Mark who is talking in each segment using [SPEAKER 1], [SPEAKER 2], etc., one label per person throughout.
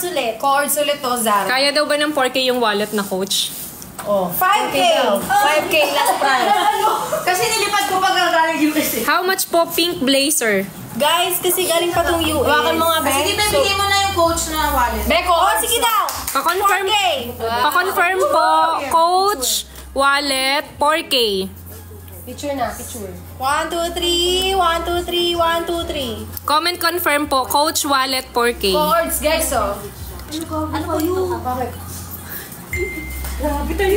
[SPEAKER 1] Chords ulit.
[SPEAKER 2] Chords ulit to, Zara.
[SPEAKER 3] Kaya daw ba ng 4K yung wallet na coach?
[SPEAKER 2] Oh,
[SPEAKER 1] 5K.
[SPEAKER 2] 5K last price.
[SPEAKER 1] Kasi nilipad ko pag galing US eh.
[SPEAKER 3] How much po pink blazer?
[SPEAKER 1] Guys, kasi galing pa tong US.
[SPEAKER 2] Hawakan mo nga, Be.
[SPEAKER 1] Sige, bibigay mo na yung coach na wallet.
[SPEAKER 2] Beko,
[SPEAKER 1] Sige daw.
[SPEAKER 3] Pa-confirm,
[SPEAKER 1] 4K.
[SPEAKER 3] pa-confirm po, coach, wallet, 4K.
[SPEAKER 2] Picture na, picture.
[SPEAKER 1] 1, 2, 3. 1, 2, 3. 1, 2, 3.
[SPEAKER 3] Comment confirm po, coach, wallet, 4K.
[SPEAKER 2] Chords, guys, oh.
[SPEAKER 1] Ano ba yun?
[SPEAKER 2] Bakit?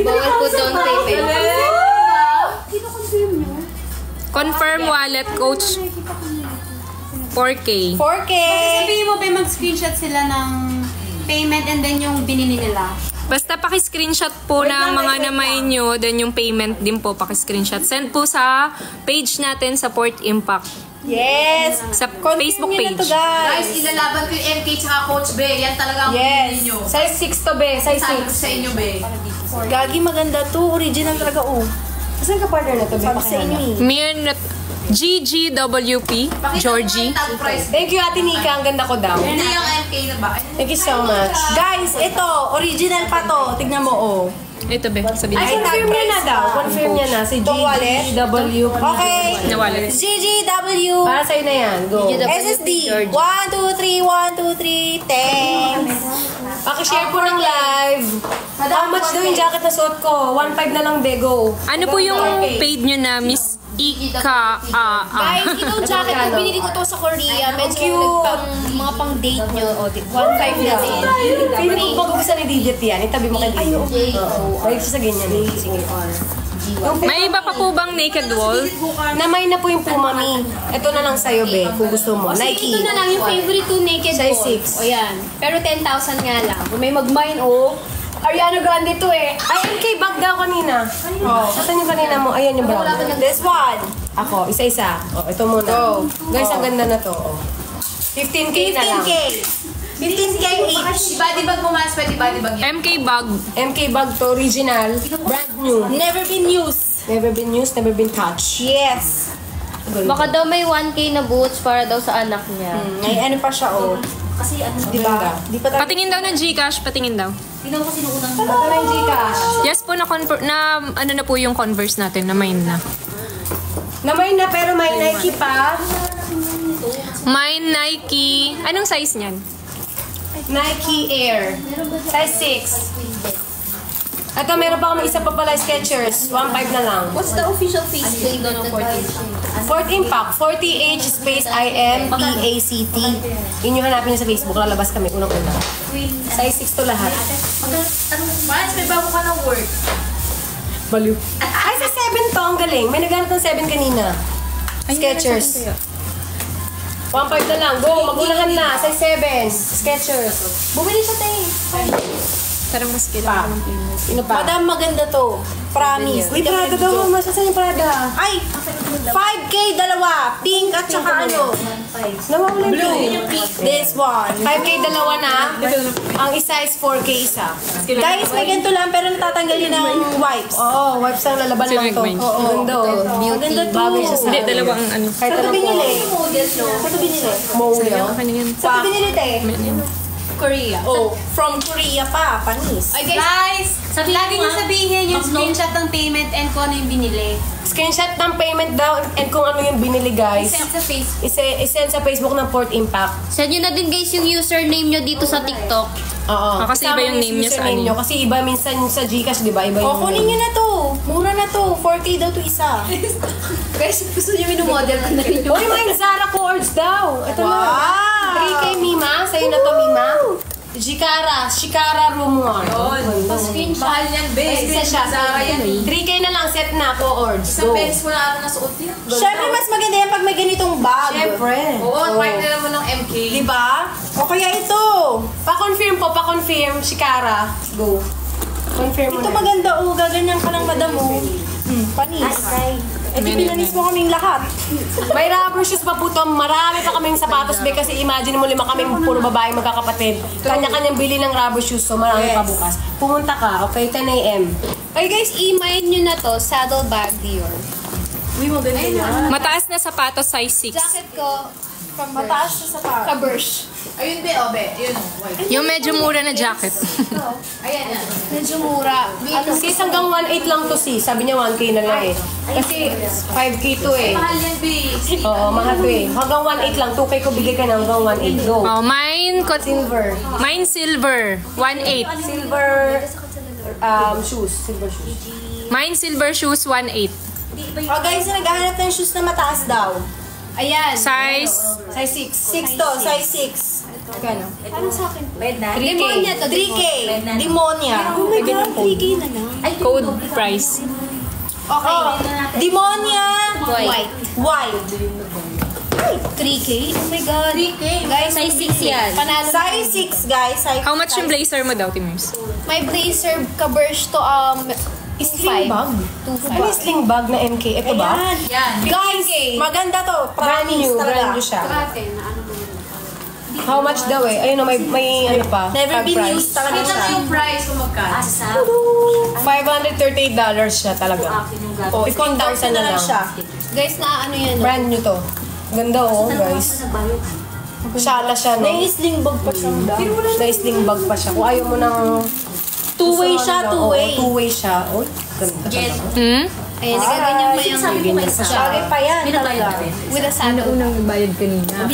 [SPEAKER 4] Bawal po down payment.
[SPEAKER 1] Kino-confirm nyo?
[SPEAKER 3] Confirm wallet, coach, 4K.
[SPEAKER 1] 4K.
[SPEAKER 4] Sabihin mo ba mag-screenshot sila ng payment and then yung binili nila?
[SPEAKER 3] Basta paki-screenshot po ng mga namay nyo, then yung payment din po paki-screenshot. Send po sa page natin sa Port Impact.
[SPEAKER 1] Yes.
[SPEAKER 3] Sa
[SPEAKER 1] Confirm
[SPEAKER 3] Facebook
[SPEAKER 1] nyo na
[SPEAKER 3] page.
[SPEAKER 1] to, guys.
[SPEAKER 5] Guys, ilalaban ko yung MK tsaka Coach Be. Yan talaga ang
[SPEAKER 1] Yes.
[SPEAKER 5] pinili nyo.
[SPEAKER 2] Size 6 to, Be. Size
[SPEAKER 5] Sabi ko
[SPEAKER 2] 6.
[SPEAKER 5] sa inyo, Be.
[SPEAKER 1] Gagi, maganda to. Original talaga, oh.
[SPEAKER 2] Saan ka partner na to, Be?
[SPEAKER 1] Sabi sa inyo eh.
[SPEAKER 3] Mirnat GGWP, Georgie.
[SPEAKER 5] Pakita mo yung tag price.
[SPEAKER 2] Thank you, Ate Nika. Ang ganda ko daw.
[SPEAKER 5] Hindi yung MK na ba?
[SPEAKER 2] Thank you so much.
[SPEAKER 1] Guys, ito. Original pa to. Tignan mo, oh.
[SPEAKER 3] Ito be, sabihin.
[SPEAKER 2] Ay, confirm niya na daw. Confirm niya na. Si
[SPEAKER 1] Itong wallet?
[SPEAKER 2] GGW.
[SPEAKER 1] Okay.
[SPEAKER 3] Na wallet.
[SPEAKER 1] GGW.
[SPEAKER 2] Para sa'yo na yan. Go.
[SPEAKER 1] SSD. 1, 2, 3. 1, 2, 3. Thanks.
[SPEAKER 2] Pakishare po ng live. How much daw yung jacket na suot ko? 1.5 na lang, Be. Go.
[SPEAKER 3] Ano po yung paid nyo na Miss Ika?
[SPEAKER 4] Guys, itong jacket, kung binili ko to sa Korea, medyo mga pang date nyo. 1.5 na din.
[SPEAKER 2] Pili ko pag gusto ni Digit yan. Itabi mo kay Digit. Balik siya sa ganyan. Sige.
[SPEAKER 3] May iba pa po bang naked wall?
[SPEAKER 2] Namay na po yung Pumami. Ito na lang sa'yo, Be. Kung gusto mo.
[SPEAKER 4] Ito
[SPEAKER 2] Nike.
[SPEAKER 4] na lang yung favorite ko naked
[SPEAKER 2] Size
[SPEAKER 4] ball.
[SPEAKER 2] 6.
[SPEAKER 4] O yan. Pero 10,000 nga lang. Kung may mag-mine, oh.
[SPEAKER 2] Ariana Grande to eh. Ay, MK bag daw kanina. Oh. Saan yung kanina mo? Ayan yung brown.
[SPEAKER 1] This one.
[SPEAKER 2] Ako, isa-isa. Oh, ito muna. Guys, ang ganda na to. Oh. 15K na lang.
[SPEAKER 1] 15K. 15K each.
[SPEAKER 5] Body bag mo, mas pwede body bag yan.
[SPEAKER 3] MK bag.
[SPEAKER 2] MK bag to, original. Brand new.
[SPEAKER 1] Never been used.
[SPEAKER 2] Never been used, never been touched.
[SPEAKER 1] Yes.
[SPEAKER 4] Baka daw may 1K na boots para daw sa anak niya.
[SPEAKER 1] May ano pa siya, oh.
[SPEAKER 4] Kasi ano,
[SPEAKER 2] Diba?
[SPEAKER 1] Di pa tayo.
[SPEAKER 3] Patingin daw ng Gcash, patingin daw.
[SPEAKER 4] Tingnan mo kasi nung unang
[SPEAKER 2] Ito na yung Gcash.
[SPEAKER 3] Yes po, na ano na po yung Converse natin, na mine na.
[SPEAKER 2] Namay na pero may Nike pa.
[SPEAKER 3] Mine, Nike. Anong size niyan?
[SPEAKER 2] Nike Air. Size 6. Ito, meron pa kami isa pa pala, Skechers. 1.5 na lang.
[SPEAKER 4] What's the official Facebook doon ng 14?
[SPEAKER 2] Fort Impact. 40H space IMPACT. Yun yung hanapin niyo sa Facebook. Lalabas kami. Unang-una. Size 6 to lahat.
[SPEAKER 5] Mas, may bago ka ng work.
[SPEAKER 2] Baliw. Ay, sa 7 to. Ang galing. May naghanap ng 7 kanina. Skechers. 1.5 na lang. Go. Magunahan na. Size 7. Skechers. Bumili siya, Tay.
[SPEAKER 3] Parang mas
[SPEAKER 2] Pa.
[SPEAKER 3] kailangan ng payment.
[SPEAKER 2] Sino pa?
[SPEAKER 1] Madam, maganda to. Promise.
[SPEAKER 2] Uy, Prada daw. Masasan yung Prada?
[SPEAKER 1] Ay! 5K dalawa. Pink at saka ano.
[SPEAKER 2] Nawawala yung
[SPEAKER 1] Blue. This one.
[SPEAKER 2] 5K dalawa na. Ang isa is 4K isa.
[SPEAKER 1] Guys, may ganito lang pero natatanggal yun ng wipes.
[SPEAKER 2] Oo, wipes lang lalaban
[SPEAKER 3] Sino
[SPEAKER 2] lang to.
[SPEAKER 3] nag-mind?
[SPEAKER 2] Oo, ganda.
[SPEAKER 1] Maganda to.
[SPEAKER 2] Bagay siya sa
[SPEAKER 3] Hindi, dalawang ano.
[SPEAKER 2] Kahit
[SPEAKER 1] Saan ito
[SPEAKER 2] anong
[SPEAKER 1] binili?
[SPEAKER 2] po.
[SPEAKER 1] Saan ito binili?
[SPEAKER 2] Mole.
[SPEAKER 3] Ano yan?
[SPEAKER 1] Saan ito binili, te?
[SPEAKER 4] Korea.
[SPEAKER 1] Oh, from Korea pa. Panis.
[SPEAKER 4] Ay guys, lagi niyo sabihin yung screenshot ng payment and kung ano yung binili.
[SPEAKER 2] Screenshot ng payment daw and kung ano yung binili, guys.
[SPEAKER 4] Send sa Facebook.
[SPEAKER 2] Isend sa Facebook ng Port Impact.
[SPEAKER 4] Send nyo na din guys yung username nyo dito sa TikTok.
[SPEAKER 2] Oo.
[SPEAKER 3] Kasi iba yung name niya sa
[SPEAKER 2] username
[SPEAKER 3] ano.
[SPEAKER 2] nyo. Kasi iba minsan yung sa Gcash, di ba? Iba yung
[SPEAKER 1] Oh, kunin nyo na to. Mura na to. 4K daw to isa.
[SPEAKER 4] Guys, gusto nyo minumodel ko na rin
[SPEAKER 2] Uy, may Zara Cords daw. Ito na.
[SPEAKER 1] Wow!
[SPEAKER 2] 3K Mima. Sa'yo na to, Mima. Shikara Room 1.
[SPEAKER 5] Mahal yan, Be.
[SPEAKER 2] Isa siya.
[SPEAKER 5] Zara yan eh.
[SPEAKER 2] 3K na lang, set na, Cords.
[SPEAKER 5] Isang beses ko na ata nasuot yan.
[SPEAKER 1] Siyempre, mas maganda yan pag may ganitong bag.
[SPEAKER 2] Siyempre.
[SPEAKER 5] Oo, partner mo ng MK.
[SPEAKER 1] Diba? O kaya ito.
[SPEAKER 2] Pa-confirm po, pa-confirm. Shikara. Go. Confirm mo
[SPEAKER 1] Ito
[SPEAKER 2] na.
[SPEAKER 1] maganda, oh. Gaganyan ka lang, madam, oh. Panis. Eh, di pinanis mo kaming lahat.
[SPEAKER 2] May rubber shoes pa po to. Marami pa kaming sapatos, be. Kasi imagine mo, 5 kaming puro babae magkakapatid. Kanya-kanyang bili ng rubber shoes. So, marami pa bukas. Pumunta ka, okay? 10 a.m.
[SPEAKER 4] Okay guys, i-mine nyo na to, saddlebag Dior.
[SPEAKER 1] Uy, maganda yan.
[SPEAKER 3] Mataas na sapatos, size 6.
[SPEAKER 4] Jacket ko,
[SPEAKER 1] Mataas na sa pa.
[SPEAKER 4] Kabursh.
[SPEAKER 5] Ayun, be, oh, be. Ayun, oh, white.
[SPEAKER 3] Yung medyo mura na jacket.
[SPEAKER 5] Ayan, yan.
[SPEAKER 4] Medyo mura.
[SPEAKER 2] Sis, hanggang 1.8 lang to sis. Sabi niya 1K na lang eh. Kasi 5K to eh.
[SPEAKER 5] Mahal yan, be.
[SPEAKER 2] Oo, mahal to eh. Hanggang 1.8 lang. 2K ko bigay ka na hanggang 1.8. Go.
[SPEAKER 3] Oh,
[SPEAKER 2] Silver.
[SPEAKER 3] mine silver. 1.8.
[SPEAKER 2] Silver shoes. Silver shoes.
[SPEAKER 3] Mine silver shoes, 1.8.
[SPEAKER 1] Oh guys, naghahanap ng shoes na mataas daw.
[SPEAKER 4] Ayan.
[SPEAKER 3] Size,
[SPEAKER 2] Size
[SPEAKER 1] 6
[SPEAKER 2] 6.
[SPEAKER 1] to, size 6.
[SPEAKER 2] Kano?
[SPEAKER 4] Ano sa akin?
[SPEAKER 2] 3K.
[SPEAKER 4] Demonia to.
[SPEAKER 1] 3K. Demonia.
[SPEAKER 4] Oh my God, 3K na lang.
[SPEAKER 3] code price.
[SPEAKER 4] Okay.
[SPEAKER 1] Oh, Demonia.
[SPEAKER 4] White.
[SPEAKER 1] White.
[SPEAKER 4] 3K? Oh my God. 3K? Guys, size 6 yan. Panalo.
[SPEAKER 1] Size 6 guys.
[SPEAKER 3] How much yung blazer mo daw, Timers?
[SPEAKER 4] My blazer kabursh to
[SPEAKER 2] Sling bag?
[SPEAKER 4] 2.5.
[SPEAKER 2] Ano yung sling bag na MK? Ito ba?
[SPEAKER 5] Yan.
[SPEAKER 1] Guys, maganda to.
[SPEAKER 2] Brand
[SPEAKER 1] Promise
[SPEAKER 2] new.
[SPEAKER 1] talaga.
[SPEAKER 2] Brand new siya. How much daw eh? Ayun na, may ano pa.
[SPEAKER 1] Never
[SPEAKER 2] tag
[SPEAKER 1] been
[SPEAKER 2] price.
[SPEAKER 1] used talaga
[SPEAKER 5] Kita
[SPEAKER 1] siya.
[SPEAKER 5] mo yung price kung magkano.
[SPEAKER 2] $538 siya talaga.
[SPEAKER 1] Oh,
[SPEAKER 2] 15,000 na lang.
[SPEAKER 1] siya.
[SPEAKER 4] Guys, na ano yan?
[SPEAKER 2] Brand new to. Ganda oh, guys. Shala siya, no?
[SPEAKER 1] May-sling bag pa siya.
[SPEAKER 2] Na-sling bag pa siya. Kung ayaw mo ng...
[SPEAKER 1] Two-way siya, two-way.
[SPEAKER 2] Two-way siya. Oh, ganda.
[SPEAKER 3] Hmm?
[SPEAKER 4] Ayan, nagaganyan pa yung
[SPEAKER 1] Bagay pa yan. Talaga.
[SPEAKER 4] with a sandal.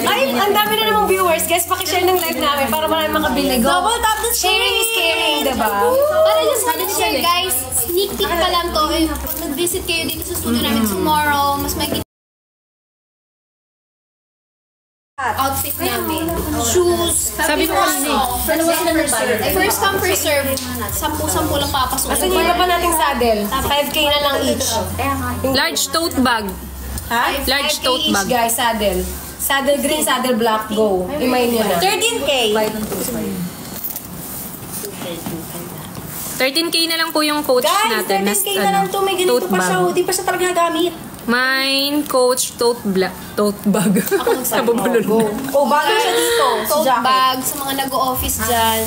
[SPEAKER 2] Ay, ang dami na namang viewers. Guys, pakishare ng live namin para marami makabili. Go!
[SPEAKER 1] Double tap the
[SPEAKER 2] Sharing is caring, diba?
[SPEAKER 4] Para just wanna share, guys, sneak peek pa lang to. Eh, pag nag-visit kayo dito sa studio namin tomorrow, mas may outfit namin. Shoes.
[SPEAKER 3] Sabi ko kasi,
[SPEAKER 4] First come, first serve. 10-10 lang papasok.
[SPEAKER 2] Asan yung iba pa nating saddle? 5K na lang each.
[SPEAKER 3] large tote bag.
[SPEAKER 2] Ha?
[SPEAKER 3] Large
[SPEAKER 2] 5K
[SPEAKER 3] tote
[SPEAKER 2] each,
[SPEAKER 3] bag.
[SPEAKER 2] guys, saddle. Saddle green, saddle black, go. Imayin nyo na.
[SPEAKER 1] 13K.
[SPEAKER 3] 13K na lang po yung coach
[SPEAKER 1] Guys,
[SPEAKER 3] natin.
[SPEAKER 1] 13K na lang to. May ganito
[SPEAKER 3] tote
[SPEAKER 1] pa siya.
[SPEAKER 3] bag.
[SPEAKER 1] Di pa siya talaga nagamit.
[SPEAKER 3] Mine coach tote bag. Nabubulol na.
[SPEAKER 1] Oh, bagay siya dito. Sa
[SPEAKER 4] Tote
[SPEAKER 1] jacket.
[SPEAKER 4] bag sa mga nag-o-office dyan.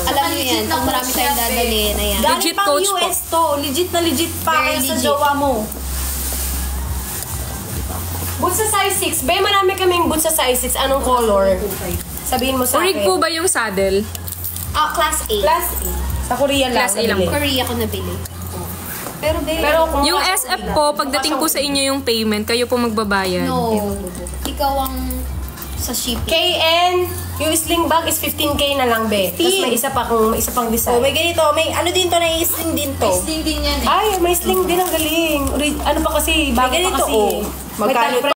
[SPEAKER 4] Alam niyo yan, pag marami tayong dadalhin, ayan.
[SPEAKER 1] Galing
[SPEAKER 3] Legit
[SPEAKER 1] pang
[SPEAKER 3] coach po.
[SPEAKER 1] US to. Legit na legit pa
[SPEAKER 4] Very
[SPEAKER 1] kaya sa
[SPEAKER 4] legit.
[SPEAKER 1] jowa mo.
[SPEAKER 2] Boots sa size 6. Bay, marami kaming boots sa size 6. Anong color? Sabihin mo sa
[SPEAKER 3] Urig
[SPEAKER 2] akin.
[SPEAKER 3] po ba yung saddle?
[SPEAKER 4] Class A.
[SPEAKER 2] Class A. Sa Korea lang.
[SPEAKER 3] Class A lang
[SPEAKER 2] nabili.
[SPEAKER 4] Korea ko nabili.
[SPEAKER 2] Pero kung
[SPEAKER 3] Yung SF po, pagdating po sa inyo yung payment, kayo po magbabayad.
[SPEAKER 4] No. Ikaw ang sa shipping.
[SPEAKER 2] KN, yung sling bag is 15K na lang, be. Tapos may isa pa kung may isa pang
[SPEAKER 1] Oh,
[SPEAKER 2] design.
[SPEAKER 1] may ganito. May ano din to, na-sling din to.
[SPEAKER 5] Sling din yan eh.
[SPEAKER 2] Ay, may sling din ang galing. Ano pa kasi, bago pa
[SPEAKER 1] ganito,
[SPEAKER 2] kasi.
[SPEAKER 1] oh.
[SPEAKER 2] May
[SPEAKER 1] Magkano
[SPEAKER 2] tag